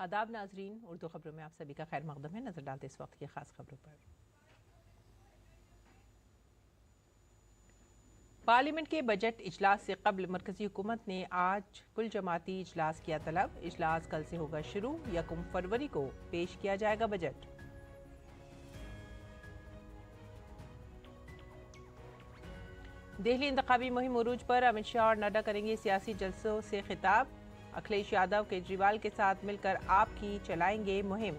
आदाब नाजरीन, उर्दू खबरों में आप सभी का खैर मकदम है। नजर डालते इस वक्त की खास खबरों पर। पार्लियामेंट के बजट इजलास से कबल मरकजी हुकूमत ने आज कुल जमाती इजलास किया तलब। इजलास कल से होगा शुरू। 1 फरवरी को पेश किया जाएगा बजट। दिल्ली इंतखाबी मुहिम उरूज पर अमित शाह और नड्डा करेंगे सियासी जलसों से खिताब। अखिलेश यादव केजरीवाल के साथ मिलकर आप की चलाएंगे मुहिम।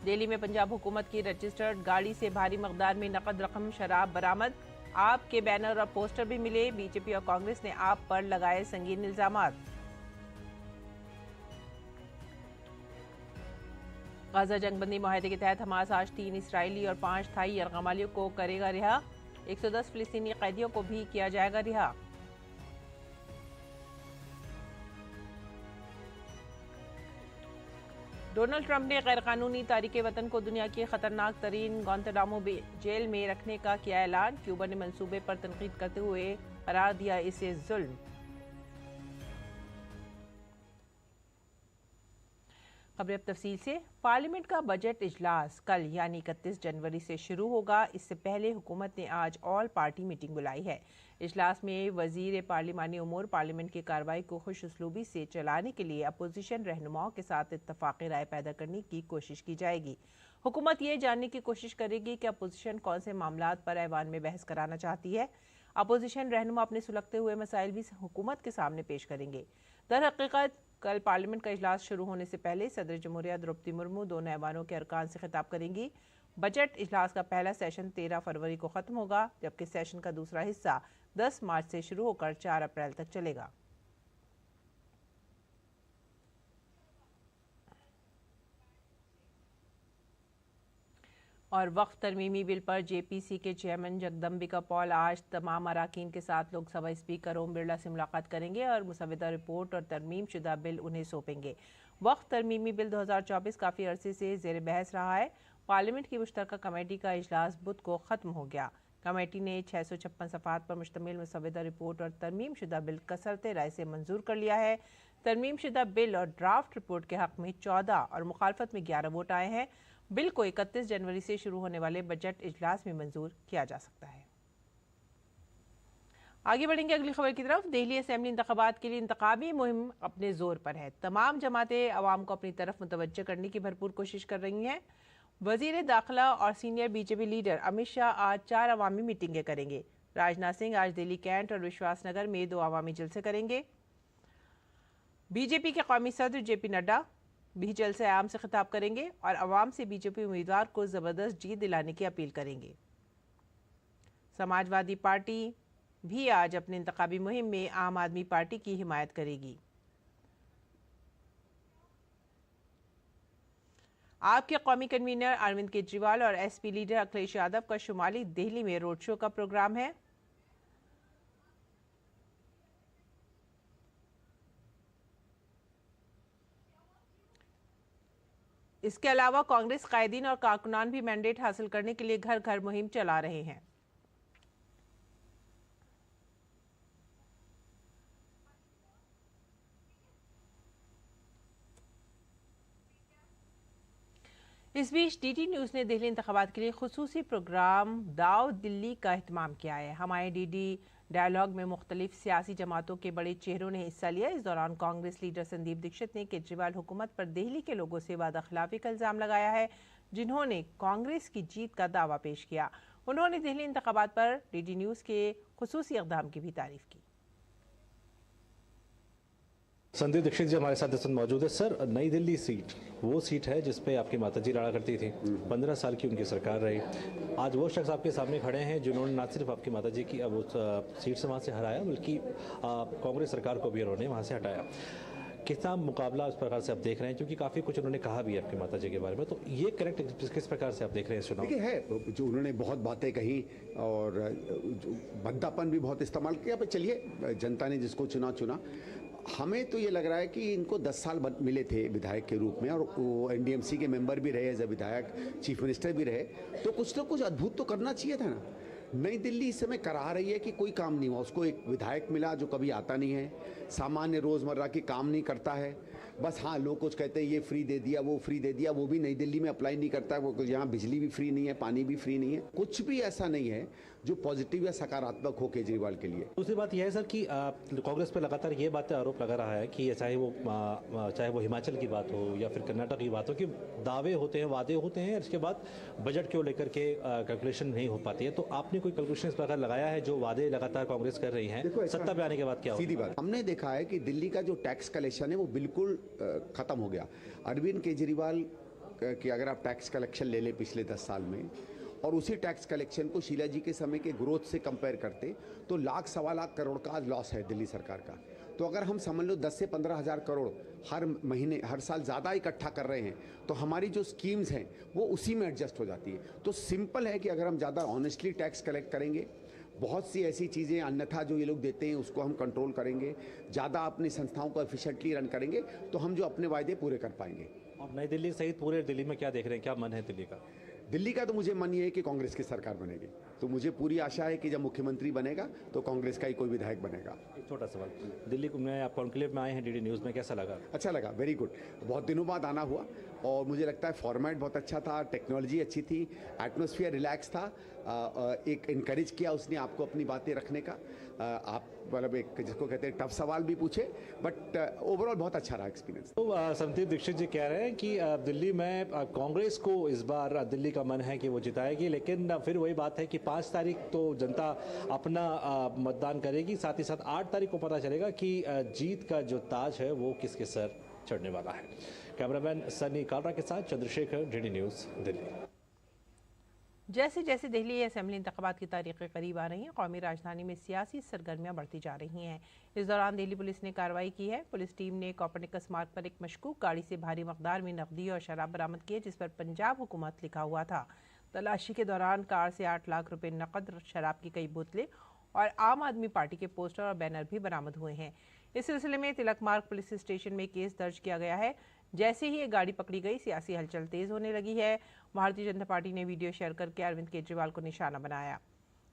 दिल्ली में पंजाब हुकूमत की रजिस्टर्ड गाड़ी से भारी मकदार में नकद रकम शराब बरामद। आप के बैनर और पोस्टर भी मिले। बीजेपी और कांग्रेस ने आप पर लगाए संगीन इल्जामात। गाजा जंगबंदी मुआहदे के तहत हमास आज 3 इसराइली और 5 थाई यरगमालियों को करेगा रिहा। 110 फिलिस्तीनी कैदियों को भी किया जाएगा रिहा। डोनाल्ड ट्रंप ने गैरकानूनी तारिके वतन को दुनिया की खतरनाक तरीन गुआंतानामो जेल में रखने का किया ऐलान। क्यूबा ने मंसूबे पर तनकीद करते हुए करार दिया इसे जुल्म। खबरें अब तफसील से। पार्लियामेंट का बजट इजलास कल यानी 31 जनवरी से शुरू होगा। इससे पहले हुकूमत ने आज ऑल पार्टी मीटिंग बुलाई है। इजलास में वजीर पार्लिमानी उमूर पार्लियामेंट की कार्रवाई को खुश उसलूबी से चलाने के लिए अपोजिशन रहनुमाओं के साथ इत्तफाक़ी राय पैदा करने की कोशिश की जाएगी। हुकूमत ये जानने की कोशिश करेगी कि अपोजिशन कौन से मामलात पर ऐवान में बहस कराना चाहती है। अपोजिशन रहनुमा अपने सुलगते हुए मसाइल भी हुकूमत के सामने पेश करेंगे। दर हकीकत कल पार्लियामेंट का इजलास शुरू होने से पहले सदर जमहूरिया द्रौपदी मुर्मू दोनों ऐवानों के अरकान से खिताब करेंगी। बजट इजलास का पहला सेशन 13 फरवरी को खत्म होगा, जबकि सेशन का दूसरा हिस्सा 10 मार्च से शुरू होकर 4 अप्रैल तक चलेगा। और वक्फ तरमीमी बिल पर जेपीसी के चेयरमैन जगदम्बिका पॉल आज तमाम अराकीन के साथ लोकसभा स्पीकर ओम बिरला से मुलाकात करेंगे और मुसविदा रिपोर्ट और तरमीम शुदा बिल उन्हें सौंपेंगे। वक्फ तरमीमी बिल 2024 काफ़ी अरसे से जेर बहस रहा है। पार्लियामेंट की मुश्तरका कमेटी का इजलास बुध को ख़त्म हो गया। कमेटी ने 656 सफ़ात पर मुश्तमिल मुसविदा रिपोर्ट और तरमीम शुदा बिल कसरते राय से मंजूर कर लिया है। तरमीम शुदा बिल और ड्राफ्ट रिपोर्ट के हक़ में 14 और मुखालफत में 11 वोट आए हैं। बिल को 31 जनवरी से शुरू होने वाले बजट इजलास में मंजूर किया जा सकता है। आगे बढ़ेंगे अगली खबर की तरफ। दिल्ली असेंबली इंतखाबात के लिए इंतखाबी मुहिम अपने जोर पर है। तमाम जमातें आवाम को अपनी तरफ मुतवज्जह करने की भरपूर कोशिश कर रही हैं। वजीर दाखिला और senior BJP leader Amit Shah आज 4 अवामी मीटिंगें करेंगे। राजनाथ सिंह आज दिल्ली कैंट और विश्वासनगर में 2 अवामी जलसे करेंगे। बीजेपी के कौमी सदर जेपी नड्डा भी जलसे आम से खिताब करेंगे और अवाम से बीजेपी उम्मीदवार को जबरदस्त जीत दिलाने की अपील करेंगे। समाजवादी पार्टी भी आज अपने इंतखाबी मुहिम में आम आदमी पार्टी की हिमायत करेगी। आपके कौमी कन्वीनर अरविंद केजरीवाल और एसपी लीडर अखिलेश यादव का शुमाली दिल्ली में रोड शो का प्रोग्राम है। इसके अलावा कांग्रेस कायदीन और कारकुनान भी मैंडेट हासिल करने के लिए घर घर मुहिम चला रहे हैं। इस बीच डीडी न्यूज़ ने दिल्ली इंतखाबात के लिए खुसूसी प्रोग्राम दाव दिल्ली का एहतमाम किया है। हमारे डीडी डायलॉग में मुख्तलिफ सियासी जमातों के बड़े चेहरों ने हिस्सा लिया। इस दौरान कांग्रेस लीडर संदीप दीक्षित ने केजरीवाल हुकूमत पर दिल्ली के लोगों से वादा खिलाफी का इल्ज़ाम लगाया है, जिन्होंने कांग्रेस की जीत का दावा पेश किया। उन्होंने दिल्ली इंतखाबात पर डीडी न्यूज़ के खुसूसी इक़दाम की भी तारीफ की। संदीप दीक्षित जी हमारे साथ इस वक्त मौजूद है। सर, नई दिल्ली सीट वो सीट है जिस पे आपकी माताजी लड़ा करती थी। 15 साल की उनकी सरकार रही। आज वो शख्स आपके सामने खड़े हैं जिन्होंने ना सिर्फ आपकी माताजी की अब उस सीट से वहाँ से हराया, बल्कि कांग्रेस सरकार को भी उन्होंने वहाँ से हटाया। कितना मुकाबला उस प्रकार से आप देख रहे हैं, क्योंकि काफ़ी कुछ उन्होंने कहा भी है आपकी माताजी के बारे में, तो ये करेक्ट किस प्रकार से आप देख रहे हैं चुनाव? देखिए, है जो उन्होंने बहुत बातें कही और भद्दापन भी बहुत इस्तेमाल किया, पर चलिए जनता ने जिसको चुना। हमें तो ये लग रहा है कि इनको 10 साल मिले थे विधायक के रूप में, और वो एनडीएमसी के मेंबर भी रहे एज ए विधायक, चीफ मिनिस्टर भी रहे, तो कुछ अद्भुत तो करना चाहिए था ना। नई दिल्ली इस समय करा रही है कि कोई काम नहीं हुआ। उसको एक विधायक मिला जो कभी आता नहीं है, सामान्य रोज़मर्रा की काम नहीं करता है। बस हाँ, लोग कुछ कहते हैं ये फ्री दे दिया, वो फ्री दे दिया, वो भी नई दिल्ली में अप्लाई नहीं करता है। वो यहाँ बिजली भी फ्री नहीं है, पानी भी फ्री नहीं है, कुछ भी ऐसा नहीं है जो पॉजिटिव या सकारात्मक हो केजरीवाल के लिए। दूसरी बात यह है सर कि कांग्रेस पर लगातार ये बातें आरोप लगा रहा है कि चाहे वो हिमाचल की बात हो या फिर कर्नाटक की बात हो कि दावे होते हैं, वादे होते हैं, इसके बाद बजट को लेकर के कैलकुलेशन नहीं हो पाती है। तो आपने कोई कैलकुलेशन इस प्रकार लगाया है जो वादे लगातार कांग्रेस कर रही है, सत्ता पे आने के बाद क्या सीधी बात, हमने देखा है कि दिल्ली का जो टैक्स कलेक्शन है वो बिल्कुल खत्म हो गया। अरविंद केजरीवाल की अगर आप टैक्स कलेक्शन ले लें पिछले 10 साल में और उसी टैक्स कलेक्शन को शीला जी के समय के ग्रोथ से कंपेयर करते तो लाख सवा लाख करोड़ का लॉस है दिल्ली सरकार का। तो अगर हम समझ लो 10 से 15 हज़ार करोड़ हर महीने हर साल ज़्यादा इकट्ठा कर रहे हैं तो हमारी जो स्कीम्स हैं वो उसी में एडजस्ट हो जाती है। तो सिंपल है कि अगर हम ज़्यादा ऑनेस्टली टैक्स कलेक्ट करेंगे, बहुत सी ऐसी चीज़ें अन्यथा जो ये लोग देते हैं उसको हम कंट्रोल करेंगे, ज़्यादा अपनी संस्थाओं को एफिशिएंटली रन करेंगे तो हम जो अपने वायदे पूरे कर पाएंगे। और नई दिल्ली सहित पूरे दिल्ली में क्या देख रहे हैं, क्या मन है दिल्ली का? दिल्ली का तो मुझे मन ये है कि कांग्रेस की सरकार बनेगी। तो मुझे पूरी आशा है कि जब मुख्यमंत्री बनेगा तो कांग्रेस का ही कोई विधायक बनेगा। एक छोटा सवाल, दिल्ली में आप कॉन्क्लेव में आए हैं, डीडी न्यूज़ में कैसा लगा? अच्छा लगा, वेरी गुड। बहुत दिनों बाद आना हुआ और मुझे लगता है फॉर्मेट बहुत अच्छा था, टेक्नोलॉजी अच्छी थी, एटमॉस्फेयर रिलैक्स था, एक इनकरेज किया उसने आपको अपनी बातें रखने का। आप मतलब एक जिसको कहते हैं टफ सवाल भी पूछे, बट ओवरऑल बहुत अच्छा रहा एक्सपीरियंस। तो संदीप दीक्षित जी कह रहे हैं कि दिल्ली में कांग्रेस को इस बार दिल्ली का मन है कि वो जिताएगी, लेकिन फिर वही बात है कि 5 तारीख तो जनता अपना मतदान करेगी, साथ ही साथ 8 तारीख को पता चलेगा कि जीत का जो ताज है वो किसके सर चढ़ने वाला है। कैमरामैन सनी कालरा के साथ चंद्रशेखर, डीडी न्यूज़, दिल्ली। जैसे जैसे दिल्ली असेंबली इंतखाबात की तारीखें करीब आ रही हैं, कौमी राजधानी में सियासी सरगर्मियां बढ़ती जा रही हैं। इस दौरान दिल्ली पुलिस ने कार्रवाई की है। पुलिस टीम ने कोपरनिकस मार्ग पर एक मशकूक गाड़ी से भारी मकदार में नकदी और शराब बरामद की है, जिस पर पंजाब हुकूमत लिखा हुआ था। तलाशी के दौरान कार से 8 लाख रुपए नकद, शराब की कई बोतलें और आम आदमी पार्टी के पोस्टर और बैनर भी बरामद हुए हैं। इस सिलसिले में तिलक मार्ग पुलिस स्टेशन में केस दर्ज किया गया है। जैसे ही ये गाड़ी पकड़ी गई, सियासी हलचल तेज होने लगी है। भारतीय जनता पार्टी ने वीडियो शेयर करके अरविंद केजरीवाल को निशाना बनाया।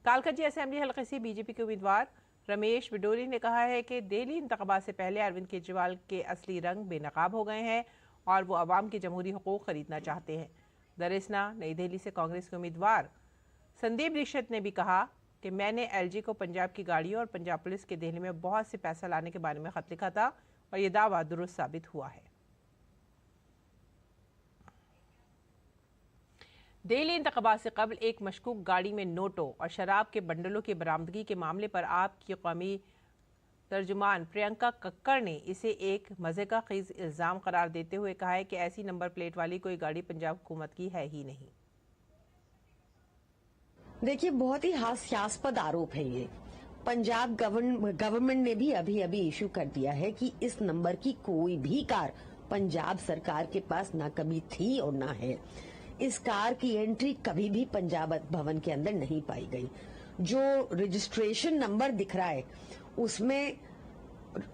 कालकाजी असेंबली हलके से बीजेपी के उम्मीदवार रमेश बिडोरी ने कहा है कि दिल्ली इंतखाबात से पहले अरविंद केजरीवाल के असली रंग बेनकाब हो गए हैं और वो आवाम के जमहूरी हुकूक खरीदना चाहते हैं। दरअसल नई दिल्ली से कांग्रेस के उम्मीदवार संदीप दीक्षित ने भी कहा कि मैंने एलजी को पंजाब की गाड़ियों और पंजाब पुलिस के दिल्ली में बहुत से पैसा लाने के बारे में खत लिखा था और ये दावा दुरुस्त साबित हुआ है। दिल्ली इंतखाबात से कबल एक मशकूक गाड़ी में नोटों और शराब के बंडलों की बरामदगी के मामले पर आप की कौमी तर्जुमान प्रियंका कक्कड़ ने इसे एक मजे का खीज इल्ज़ाम करार देते हुए कहा है कि ऐसी नंबर प्लेट वाली कोई गाड़ी पंजाब हुकूमत की है ही नहीं। देखिए, बहुत ही हास्यास्पद आरोप है ये। पंजाब गवर्नमेंट ने भी अभी अभी इशू कर दिया है कि इस नंबर की कोई भी कार पंजाब सरकार के पास ना कभी थी और ना है। इस कार की एंट्री कभी भी पंजाब भवन के अंदर नहीं पाई गई। जो रजिस्ट्रेशन नंबर दिख रहा है उसमें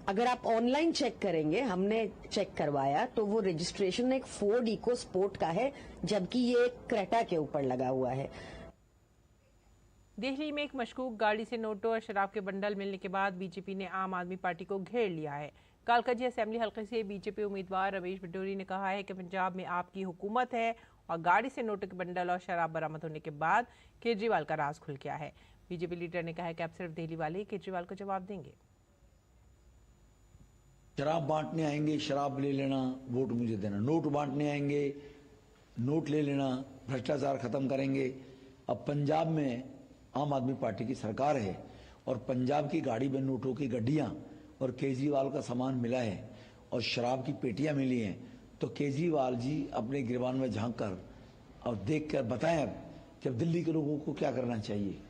अगर आप ऑनलाइन चेक करेंगे, हमने चेक करवाया तो वो रजिस्ट्रेशन एक फोर्ड इको स्पोर्ट का है, जबकि ये एक क्रेटा के ऊपर लगा हुआ है। दिल्ली में एक मशकूक गाड़ी से नोटों और शराब के बंडल मिलने के बाद बीजेपी ने आम आदमी पार्टी को घेर लिया है। कालकाजी असेंबली हल्के से बीजेपी उम्मीदवार रमेश बिडोरी ने कहा है कि पंजाब में आपकी हुकूमत है और गाड़ी से नोटों के बंडल और शराब बरामद होने के बाद केजरीवाल का राज खुल गया है। बीजेपी लीडर ने कहा है कि अब सिर्फ दिल्ली वाले ही केजरीवाल को जवाब देंगे। शराब बांटने आएंगे, शराब ले लेना, वोट मुझे देना। नोट बांटने आएंगे, नोट ले लेना, भ्रष्टाचार खत्म करेंगे। अब पंजाब में आम आदमी पार्टी की सरकार है और पंजाब की गाड़ी में नोटों की गड्डियां और केजरीवाल का सामान मिला है और शराब की पेटियां मिली हैं, तो केजरीवाल जी अपने गिरबान में झांक कर और देख कर बताएं अब कि अब दिल्ली के लोगों को क्या करना चाहिए।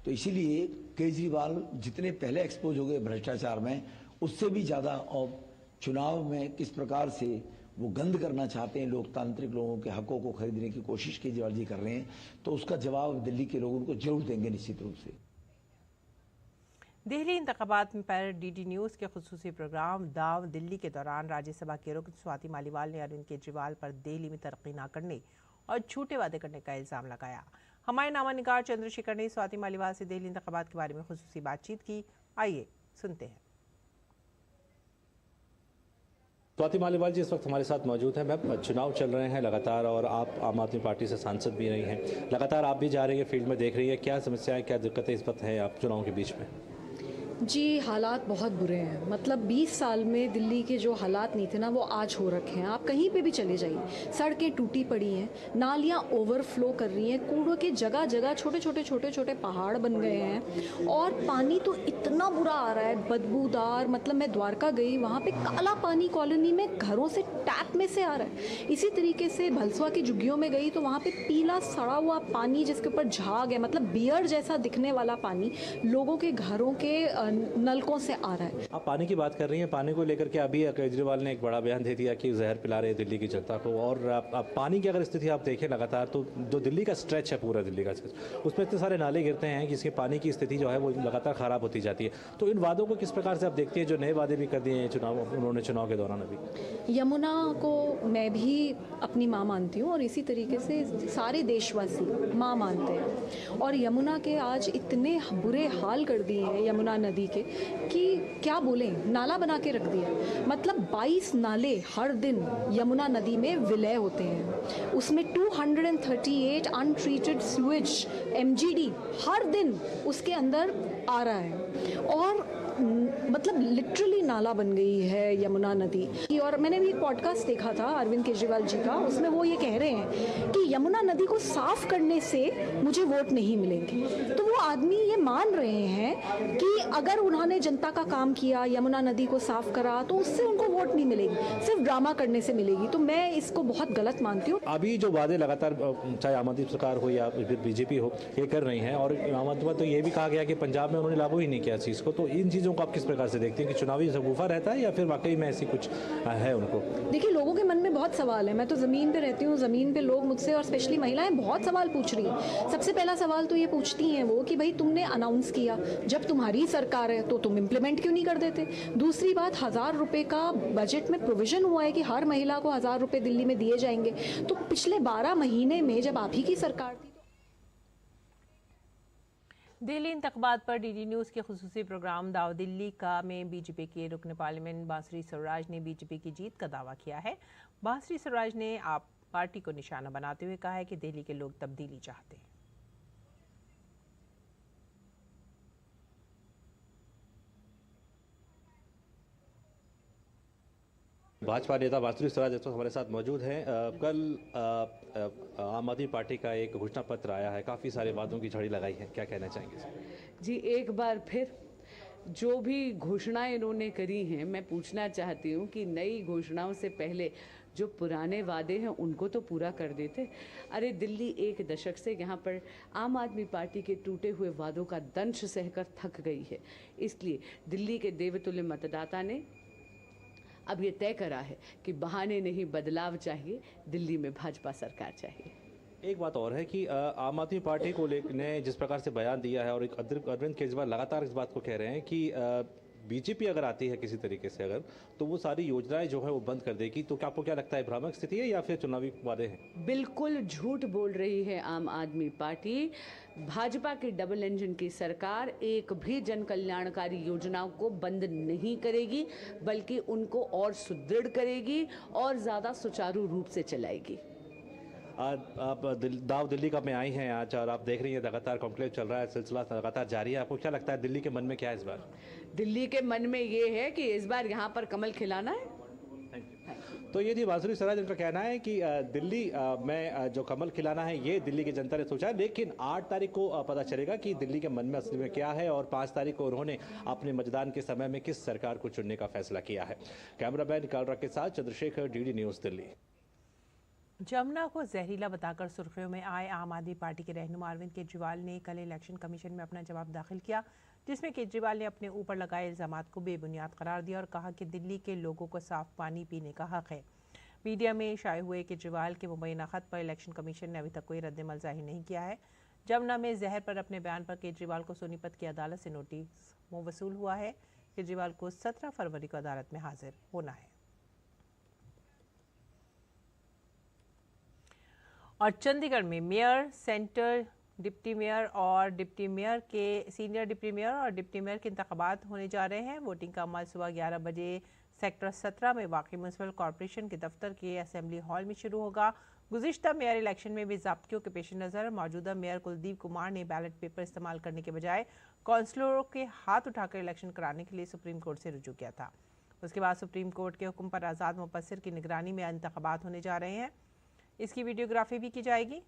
तो इसीलिए केजरीवाल जितने पहले एक्सपोज हो गए भ्रष्टाचार में, उससे भी ज्यादा और चुनाव में किस प्रकार से वो गंद करना चाहते हैं, लोकतांत्रिक लोगों के हकों को खरीदने की कोशिश केजरीवाल जी कर रहे हैं, तो उसका जवाब दिल्ली के लोग उनको जरूर देंगे निश्चित रूप से। दिल्ली इंतखाबात पर डीडी न्यूज़ के खुसूसी प्रोग्राम दाव दिल्ली के दौरान राज्यसभा के रुकन स्वाति मालीवाल ने अरविंद केजरीवाल पर दिल्ली में तरक्की न करने और झूठे वादे करने का इल्जाम लगाया। हमारे नामानिगार चंद्रशेखर ने स्वाति मालीवाल से दिल्ली इंतखाबात के बारे में खुसूसी बातचीत की। आइए सुनते हैं। स्वाति मालीवाल जी इस वक्त हमारे साथ मौजूद हैं। मैम, चुनाव चल रहे हैं लगातार और आप आम आदमी पार्टी से सांसद भी रही हैं, लगातार आप भी जा रही हैं, फील्ड में देख रही हैं, क्या समस्याएं, क्या दिक्कतें इस वक्त हैं आप चुनाव के बीच में? जी, हालात बहुत बुरे हैं। मतलब 20 साल में दिल्ली के जो हालात नहीं थे ना, वो आज हो रखे हैं। आप कहीं पे भी चले जाइए, सड़कें टूटी पड़ी हैं, नालियाँ ओवरफ्लो कर रही हैं, कूड़ों के जगह जगह छोटे छोटे पहाड़ बन गए हैं और पानी तो इतना बुरा आ रहा है, बदबूदार। मतलब मैं द्वारका गई, वहाँ पे काला पानी कॉलोनी में घरों से टैप में से आ रहा है। इसी तरीके से भलसवा की झुग्गियों में गई तो वहाँ पे पीला सड़ा हुआ पानी जिसके ऊपर झाग है, मतलब बियर जैसा दिखने वाला पानी लोगों के घरों के नलकों से आ रहा है। आप पानी की बात कर रही हैं, पानी को लेकर के अभी केजरीवाल ने एक बड़ा बयान दे दिया कि जहर पिला रहे हैं दिल्ली की जनता को। और आप पानी की अगर स्थिति आप देखें लगातार, तो जो दिल्ली का स्ट्रेच है, पूरा दिल्ली का स्ट्रेच, उसमें इतने सारे नाले गिरते हैं जिसके पानी की स्थिति जो है वो लगातार खराब होती जाती है। तो इन वादों को किस प्रकार से आप देखते हैं, जो नए वादे भी कर दिए हैं उन्होंने चुनाव के दौरान? अभी यमुना को मैं भी अपनी माँ मानती हूँ और इसी तरीके से सारे देशवासी माँ मानते हैं। और यमुना के आज इतने बुरे हाल कर दिए हैं यमुना नदी के कि क्या बोलें, नाला बना के रख दिया। मतलब 22 नाले हर दिन यमुना नदी में विलय होते हैं, उसमें 238 अनट्रीटेड सीवेज MGD हर दिन उसके अंदर आ रहा है। और मतलब लिटरली नाला बन गई है यमुना नदी। और मैंने भी एक पॉडकास्ट देखा था अरविंद केजरीवाल जी का, उसमें वो ये कह रहे हैं कि यमुना नदी को साफ करने से मुझे वोट नहीं मिलेंगे। तो वो आदमी ये मान रहे हैं कि अगर उन्होंने जनता का काम किया, यमुना नदी को साफ करा, तो उससे उनको वोट नहीं मिलेगी, सिर्फ ड्रामा करने से मिलेगी। तो मैं इसको बहुत गलत मानती हूँ। अभी जो वादे लगातार चाहे आम आदमी सरकार हो या बीजेपी हो, ये कर रही हैं, और आम आदमी तो ये भी कहा गया कि पंजाब में उन्होंने लागू ही नहीं किया चीज़ को। तो इन चीज़ों को आप किस प्रकार से देखते हैं कि चुनावी शगुफा रहता है या फिर वाकई में ऐसी कुछ है उनको? देखिए, लोगों के मन में बहुत सवाल है। मैं तो ज़मीन पे रहती हूँ, ज़मीन पे लोग मुझसे और स्पेशली महिलाएं बहुत सवाल पूछ रही हैं। सबसे पहला सवाल तो ये पूछती हैं वो कि भाई तुमने अनाउंस किया, जब तुम्हारी सरकार है तो तुम इम्प्लीमेंट क्यों नहीं कर देते? दूसरी बात, 1000 रुपये का बजट में प्रोविजन हुआ है कि हर महिला को 1000 रुपये दिल्ली में दिए जाएंगे। तो पिछले 12 महीने में जब आप ही की सरकार थी, दिल्ली इंतखाबात पर डीडी न्यूज़ के खुसूसी प्रोग्राम दाव दिल्ली का में बीजेपी के रुकन पार्लियामेंट बांसुरी स्वराज ने बीजेपी की जीत का दावा किया है। बांसुरी स्वराज ने आप पार्टी को निशाना बनाते हुए कहा है कि दिल्ली के लोग तब्दीली चाहते हैं। भाजपा नेता बांसुरी स्वराज इस वक्त हमारे साथ मौजूद हैं। कल आम आदमी पार्टी का एक घोषणा पत्र आया है, काफ़ी सारे वादों की झड़ी लगाई है, क्या कहना चाहेंगे? जी, एक बार फिर जो भी घोषणाएं इन्होंने करी हैं, मैं पूछना चाहती हूँ कि नई घोषणाओं से पहले जो पुराने वादे हैं उनको तो पूरा कर देते। अरे दिल्ली एक दशक से यहाँ पर आम आदमी पार्टी के टूटे हुए वादों का दंश सहकर थक गई है। इसलिए दिल्ली के देवतुल्य मतदाता ने अब ये तय करा है कि बहाने नहीं, बदलाव चाहिए, दिल्ली में भाजपा सरकार चाहिए। एक बात और है कि आम आदमी पार्टी को ने जिस प्रकार से बयान दिया है, और एक अरविंद केजरीवाल लगातार इस बात को कह रहे हैं कि बीजेपी अगर आती है किसी तरीके से अगर, तो वो सारी योजनाएं जो है वो बंद कर देगी। तो क्या आपको क्या लगता है, भ्रामक स्थिति है या फिर चुनावी वादे हैं? बिल्कुल झूठ बोल रही है आम आदमी पार्टी। भाजपा की डबल इंजन की सरकार एक भी जन कल्याणकारी योजनाओं को बंद नहीं करेगी, बल्कि उनको और सुदृढ़ करेगी और ज़्यादा सुचारू रूप से चलाएगी। आज आप दाव दिल्ली का में आई हैं आज, और आप देख रही हैं लगातार कॉन्क्लेव चल रहा है, सिलसिला लगातार जारी है। आपको क्या लगता है दिल्ली के मन में क्या है इस बार? दिल्ली के मन में ये है कि इस बार यहाँ पर कमल खिलाना है। तो ये थी बांसुरी स्वराज, उनका कहना है कि दिल्ली में जो कमल खिलाना है ये दिल्ली की जनता ने सोचा है, लेकिन 8 तारीख को पता चलेगा कि दिल्ली के मन में असली में क्या है, और 5 तारीख को उन्होंने अपने मतदान के समय में किस सरकार को चुनने का फैसला किया है। कैमरामैन कालरा के साथ चंद्रशेखर, डीडी न्यूज़ दिल्ली। जमुना को जहरीला बताकर सुर्खियों में आए आम आदमी पार्टी के रहनुमा अरविंद केजरीवाल ने कल इलेक्शन कमीशन में अपना जवाब दाखिल किया, जिसमें केजरीवाल ने अपने ऊपर लगाए इल्जामात को बेबुनियाद करार दिया और कहा कि दिल्ली के लोगों को साफ पानी पीने का हक है। मीडिया में शाये हुए केजरीवाल के मुबैना खत पर इलेक्शन कमीशन ने अभी तक कोई रद्द-ए-अमल जाहिर नहीं किया है। जमुना में जहर पर अपने बयान पर केजरीवाल को सोनीपत की अदालत से नोटिस मौसूल हुआ है। केजरीवाल को 17 फरवरी को अदालत में हाजिर होना है। और चंडीगढ़ में mayor centre deputy mayor senior deputy mayor और डिप्टी मेयर के इंतखाबात होने जा रहे हैं। वोटिंग का अमल सुबह 11 बजे सेक्टर 17 में वाक़ई म्यूनसिपल कॉरपोरेशन के दफ्तर के असेंबली हॉल में शुरू होगा। गुज़िश्ता मेयर इलेक्शन में भी ज़ाब्तियों के पेश नज़र मौजूदा मेयर कुलदीप कुमार ने बैलेट पेपर इस्तेमाल करने के बजाय काउंसलरों के हाथ उठाकर इलेक्शन कराने के लिए सुप्रीम कोर्ट से रुजू किया था। उसके बाद सुप्रीम कोर्ट के हुक्म पर आज़ाद मुपस्सिर की निगरानी में इंतखाबात होने जा रहे हैं। इसकी वीडियोग्राफी भी की जाएगी।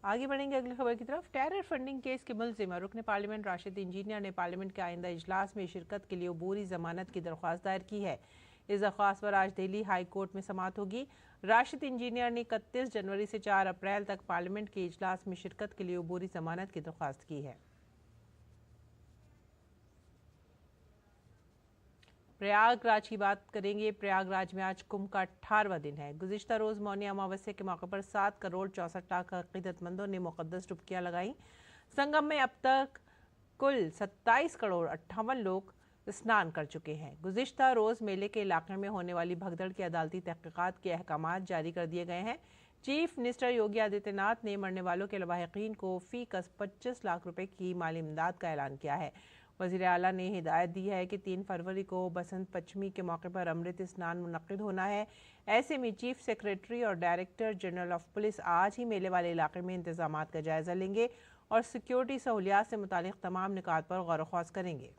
आगे बढ़ेंगे अगली खबर की तरफ। टेरर फंडिंग केस के मुल्जिम और रुकन पार्लियामेंट राशिद इंजीनियर ने पार्लियामेंट के आइंदा इजलास में शिरकत के लिए अबूरी जमानत की दरख्वास्त दायर की है। इस दरख्वास्त पर आज दिल्ली हाई कोर्ट में समाअत होगी। राशिद इंजीनियर ने 31 जनवरी से 4 अप्रैल तक पार्लियामेंट के इजलास में शिरकत के लिए अबूरी जमानत की दरख्वास्त की है। प्रयागराज की बात करेंगे। प्रयागराज में आज कुंभ का 18वां दिन है। गुज़िश्ता रोज़ मौनी अमावस्या के मौके पर 7 करोड़ 64 लाख अक़ीदतमंदों ने मुक़द्दस डुबकियां लगाई। संगम में अब तक कुल 27 करोड़ 58 लोग स्नान कर चुके हैं। गुज़िश्ता रोज़ मेले के इलाके में होने वाली भगदड़ की अदालती तहक़ीक़ात के अहकामात जारी कर दिए गए हैं। चीफ मिनिस्टर योगी आदित्यनाथ ने मरने वालों के लवाहिकीन को फ़ी कस 25 लाख रुपए की माली इमदाद का ऐलान किया है। वज़ीर आला ने हिदायत दी है कि 3 फरवरी को बसंत पंचमी के मौके पर अमृत स्नान मुनक्किद होना है। ऐसे में चीफ सेक्रेटरी और डायरेक्टर जनरल ऑफ पुलिस आज ही मेले वाले इलाके में इंतजामात का जायजा लेंगे और सिक्योरिटी सहूलियात से मुतालिक तमाम निकात पर गौर ख्वास करेंगे।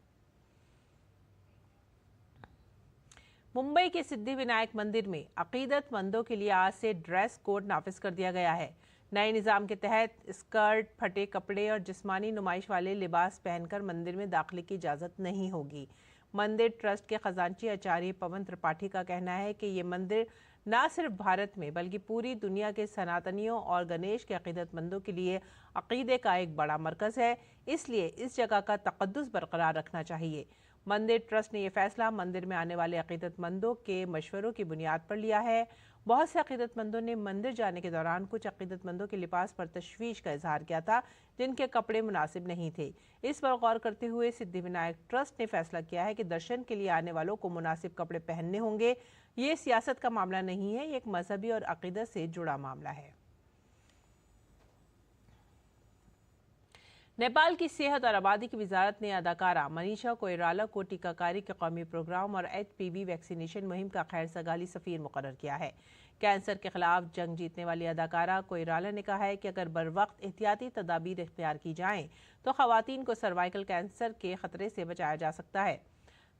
मुंबई के सिद्धि विनायक मंदिर में अक़ीदतमंदों के लिए आज से ड्रेस कोड नाफिज कर दिया गया है। नए निज़ाम के तहत स्कर्ट, फटे कपड़े और जिस्मानी नुमाइश वाले लिबास पहनकर मंदिर में दाखिले की इजाज़त नहीं होगी। मंदिर ट्रस्ट के खजांची आचार्य पवन त्रिपाठी का कहना है कि ये मंदिर न सिर्फ भारत में बल्कि पूरी दुनिया के सनातनियों और गणेश के अक़ीदतमंदों के लिए अक़ीदे का एक बड़ा मरकज़ है, इसलिए इस जगह का तक़द्दुस बरकरार रखना चाहिए। मंदिर ट्रस्ट ने यह फैसला मंदिर में आने वाले अक़ीदतमंदों के मशवरों की बुनियाद पर लिया है। बहुत से अक़ीदतमंदों ने मंदिर जाने के दौरान कुछ अक़ीदतमंदों के लिबास पर तशवीश का इजहार किया था, जिनके कपड़े मुनासिब नहीं थे। इस पर गौर करते हुए सिद्धिविनायक ट्रस्ट ने फैसला किया है कि दर्शन के लिए आने वालों को मुनासिब कपड़े पहनने होंगे। ये सियासत का मामला नहीं है, ये एक मजहबी और अक़ीदत से जुड़ा मामला है। नेपाल की सेहत और आबादी की वजारत ने अदाकारा मनीषा कोइराला को टीकाकारी के कौमी प्रोग्राम और HPV वैक्सीनेशन मुहिम का खैर सगाली सफ़ीर मुकर्रर किया है। कैंसर के खिलाफ जंग जीतने वाली अदाकारा कोइराला ने कहा है कि अगर बर वक्त एहतियाती तदाबीर इख्तियार की जाएँ तो ख़वातीन को सर्वाइकल कैंसर के ख़तरे से बचाया जा सकता है।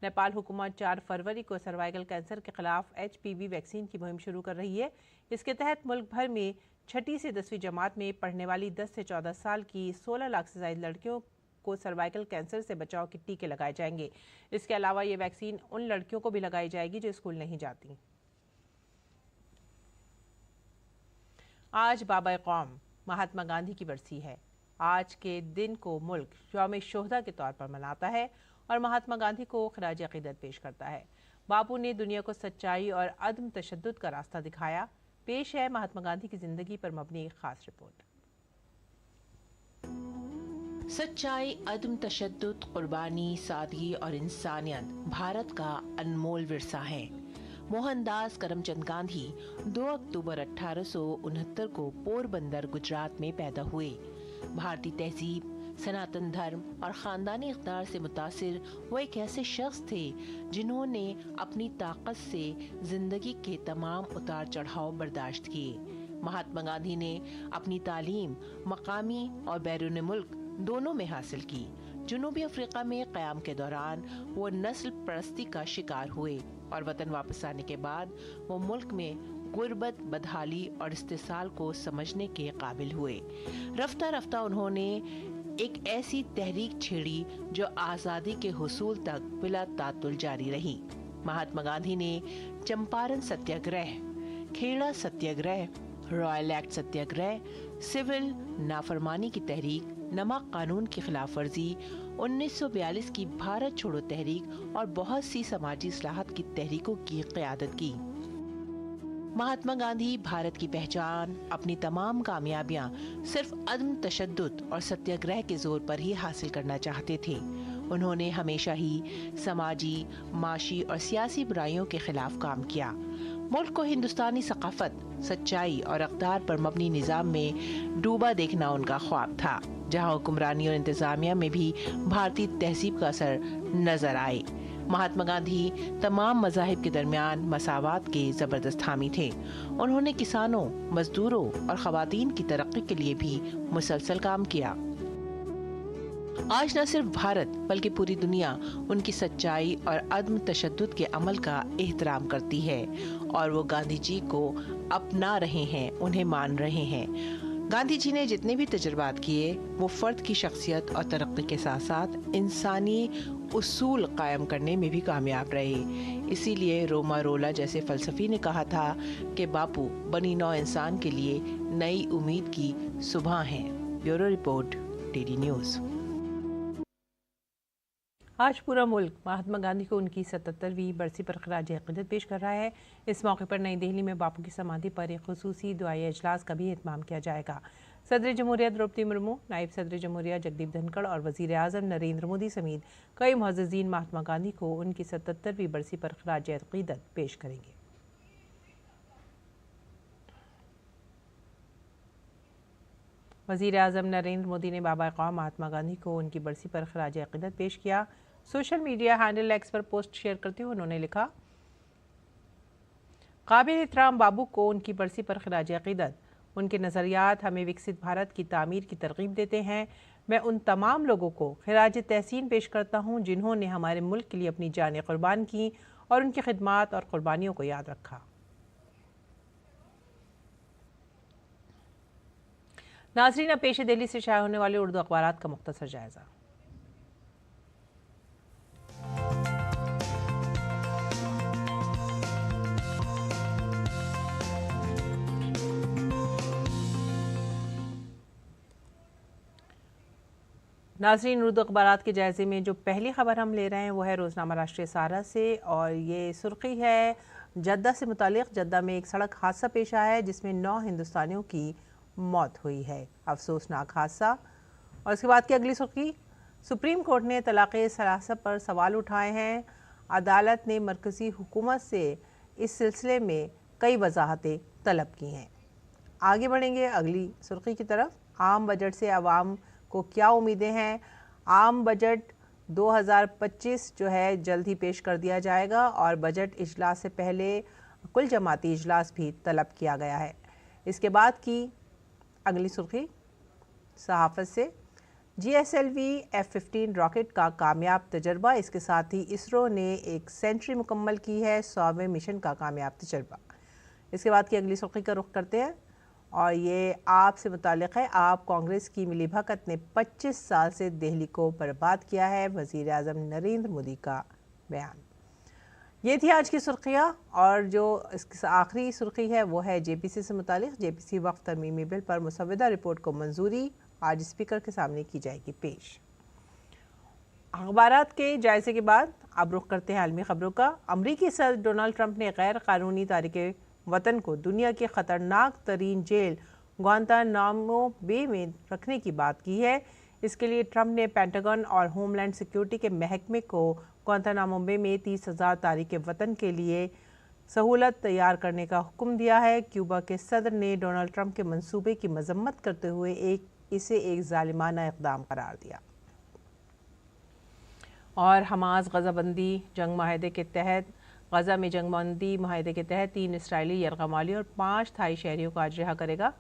नेपाल हुकूमत 4 फरवरी को सर्वाइकल कैंसर के खिलाफ HPV वैक्सीन की मुहिम शुरू कर रही है। इसके तहत मुल्क भर में 6ठी से 10वीं जमात में पढ़ने वाली 10 से 14 साल की 16 लाख से ज़ायद लड़कियों को सर्वाइकल कैंसर से बचाव के टीके लगाए जाएंगे। इसके अलावा ये वैक्सीन उन लड़कियों को भी लगाई जाएगी जो स्कूल नहीं जाती। आज बाबा कौम महात्मा गांधी की बरसी है। आज के दिन को मुल्क यौम शोहदा के तौर पर मनाता है और महात्मा गांधी को खराज अक़ीदत पेश करता है। बापू ने दुनिया को सच्चाई और अदम तशद्दुद का रास्ता दिखाया। पेश है महात्मा गांधी की जिंदगी पर मबनी एक खास रिपोर्ट। सच्चाई, अदम तशद्दुद, कुर्बानी, सादगी और इंसानियत भारत का अनमोल विरसा है। मोहनदास करमचंद गांधी 2 अक्टूबर 1869 को पोरबंदर, गुजरात में पैदा हुए। भारतीय तहजीब, सनातन धर्म और ख़ानदानी इक़्तिदार से मुतासिर वो एक ऐसे शख्स थे जिन्होंने अपनी ताकत से ज़िंदगी के तमाम उतार चढ़ाव बर्दाश्त किए। महात्मा गांधी ने अपनी तालीम मकामी और बैरून मुल्क दोनों में हासिल की। जनूबी अफ्रीका में क़याम के दौरान वो नस्ल परस्ती का शिकार हुए और वतन वापस आने के बाद वो मुल्क में गुर्बत, बदहाली और इस्तिसाल को समझने के काबिल हुए। रफ्ता रफ्ता उन्होंने एक ऐसी तहरीक छेड़ी जो आज़ादी के हुसूल तक बिला तातुल जारी रही। महात्मा गांधी ने चंपारण सत्याग्रह, खेड़ा सत्याग्रह, रॉयल एक्ट सत्याग्रह, सिविल नाफरमानी की तहरीक, नमक कानून की खिलाफ वर्जी, 1942 की भारत छोड़ो तहरीक और बहुत सी समाजी इस्लाहात की तहरीकों की क़यादत की। महात्मा गांधी भारत की पहचान, अपनी तमाम कामयाबियां सिर्फ अदम तशद्दुद और सत्याग्रह के जोर पर ही हासिल करना चाहते थे। उन्होंने हमेशा ही समाजी, माशी और सियासी बुराइयों के खिलाफ काम किया। मुल्क को हिंदुस्तानी सकाफत, सच्चाई और अक़दार पर मबनी निज़ाम में डूबा देखना उनका ख्वाब था, जहां हुक्मरानी और इंतज़ामिया में भी भारतीय तहजीब का असर नजर आए। महात्मा गांधी तमाम मज़ाहिब के दरमियान मसावात के ज़बरदस्त हामी थे। उन्होंने किसानों, मजदूरों और ख़वातीन की तरक्की के लिए भी मुसलसल काम किया। आज न सिर्फ भारत बल्कि पूरी दुनिया उनकी सच्चाई और अदम तशद्दुद के अमल का एहतराम करती है और वो गांधी जी को अपना रहे हैं, उन्हें मान रहे हैं। गांधी जी ने जितने भी तजुर्बात किए वो फ़र्द की शख्सियत और तरक्की के साथ साथ इंसानी उसूल कायम करने में भी कामयाब रहे। इसीलिए रोमा रोला जैसे फ़लसफ़ी ने कहा था कि बापू बनी नौ इंसान के लिए नई उम्मीद की सुबह है। Bureau report, DD news. आज पूरा मुल्क महात्मा गांधी को उनकी 77वीं बरसी पर खराज अक़ीदत पेश कर रहा है। इस मौके पर नई दिल्ली में बापू की समाधि पर एक खुसूसी दुआई इजलास का भी एहतमाम किया जाएगा। सदर जमहूरिया द्रौपदी मुर्मू, नायब सदर जमहूरिया जगदीप धनखड़ और वज़ीर आज़म नरेंद्र मोदी समेत कई मुअज़्ज़िज़ीन महात्मा गांधी को उनकी 77वीं बरसी पर खराज अक़ीदत पेश करेंगे। वज़ीर आज़म नरेंद्र मोदी ने बाबा क़ौम महात्मा गांधी को उनकी बरसी पर खराज अक़ीदत पेश किया। सोशल मीडिया हैंडल एक्स पर पोस्ट शेयर करते हुए उन्होंने लिखा, काबिल एहतराम बाबू को उनकी बरसी पर खराज अक़ीदत। उनके नज़रियात हमें विकसित भारत की तामीर की तरग़ीब देते हैं। मैं उन तमाम लोगों को खराज तहसीन पेश करता हूँ जिन्होंने हमारे मुल्क के लिए अपनी जानें क़ुरबान की और उनकी खिदमात और क़ुरबानियों को याद रखा। नाज़रीन, अब पेश दिल्ली से शाया होने वाले उर्दू अखबारात का मुख्तसर जायज़ा। नाज़रीन, उर्दू अखबारात के जायज़े में जो पहली खबर हम ले रहे हैं वो है रोज़नामा राष्ट्रीय सहारा से, और ये सुर्खी है जद्दा से मुतालिक। जद्दा में एक सड़क हादसा पेश आया है जिसमें 9 हिंदुस्तानियों की मौत हुई है। अफसोसनाक हादसा। और इसके बाद की अगली सुर्खी, सुप्रीम कोर्ट ने तलाक़ सलासा पर सवाल उठाए हैं। अदालत ने मरकज़ी हुकूमत से इस सिलसिले में कई वजाहतें तलब की हैं। आगे बढ़ेंगे अगली सुर्खी की तरफ। आम बजट से आवाम को क्या उम्मीदें हैं? आम बजट 2025 जो है जल्द ही पेश कर दिया जाएगा और बजट इजलास से पहले कुल जमाती इजलास भी तलब किया गया है। इसके बाद की अगली सुर्खी सहाफ़त से, GSLV F-15 रॉकेट का कामयाब तजर्बा। इसके साथ ही इसरो ने एक सेंचुरी मुकम्मल की है, 100वें मिशन का कामयाब तजर्बा। इसके बाद की अगली सुर्खी का रुख करते हैं और ये आप से मुताल्लिक़ है। आप कांग्रेस की मिलीभगत ने 25 साल से दिल्ली को बर्बाद किया है, वज़ीर आज़म नरेंद्र मोदी का बयान। ये थी आज की सुर्खियाँ, और जो इसकी आखिरी सुर्खी है वो है JPC से मुतालिक। JPC वक्फ तरमीमी बिल पर मुसव्वदा रिपोर्ट को मंजूरी आज स्पीकर के सामने की जाएगी पेश। अखबारात के जायजे के बाद अब रुख करते हैं आलमी खबरों का। अमरीकी सदर डोनाल्ड ट्रंप ने गैर कानूनी तारिके वतन को दुनिया की ख़तरनाक तरीन जेल ग्वांतानामो बे में रखने की बात की है। इसके लिए ट्रंप ने पेंटागन और होमलैंड सिक्योरिटी के महकमे को ग्वांतानामो बे में 30,000 तारिके वतन के लिए सहूलत तैयार करने का हुक्म दिया है। क्यूबा के सदर ने डोनाल्ड ट्रंप के मंसूबे की मजम्मत करते हुए इसे एक जालिमाना इक़दाम करार दिया। और हमास गज़ाबंदी जंग माहिदे के तहत गज़ा में जंगबंदी माहिदे के तहत 3 इसराइली यरगमालियों और 5 थाई शहरियों को आज रिहा करेगा।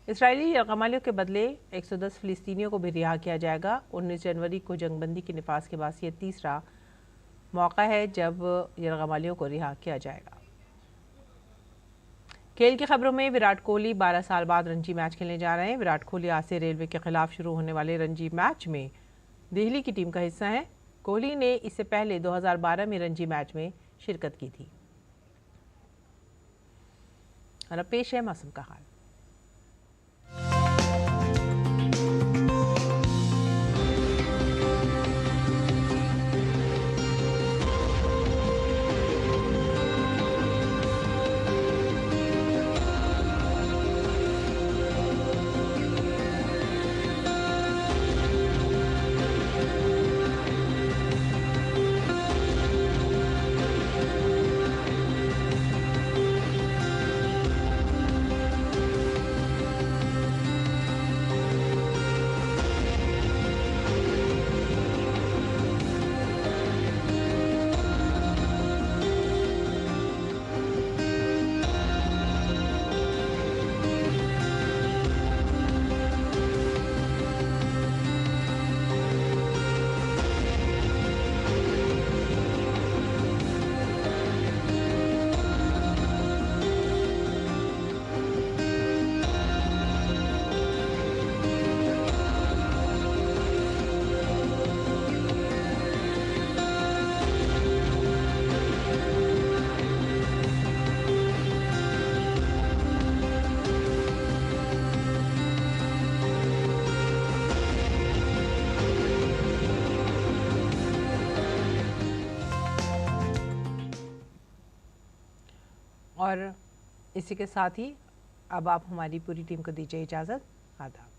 इसराइली यरगमालियों के बदले 110 फ़िलिस्तीनियों को भी रिहा किया जाएगा। 19 जनवरी को जंगबंदी के निफाज के बाद ये तीसरा मौका है जब यरगमालियों को रिहा किया जाएगा। खेल की खबरों में विराट कोहली 12 साल बाद रणजी मैच खेलने जा रहे हैं। विराट कोहली आज से रेलवे के खिलाफ शुरू होने वाले रणजी मैच में दिल्ली की टीम का हिस्सा है। कोहली ने इससे पहले 2012 में रणजी मैच में शिरकत की थी। और अब पेश है मौसम का हाल। और इसी के साथ ही अब आप हमारी पूरी टीम को दीजिए इजाज़त। आदाब।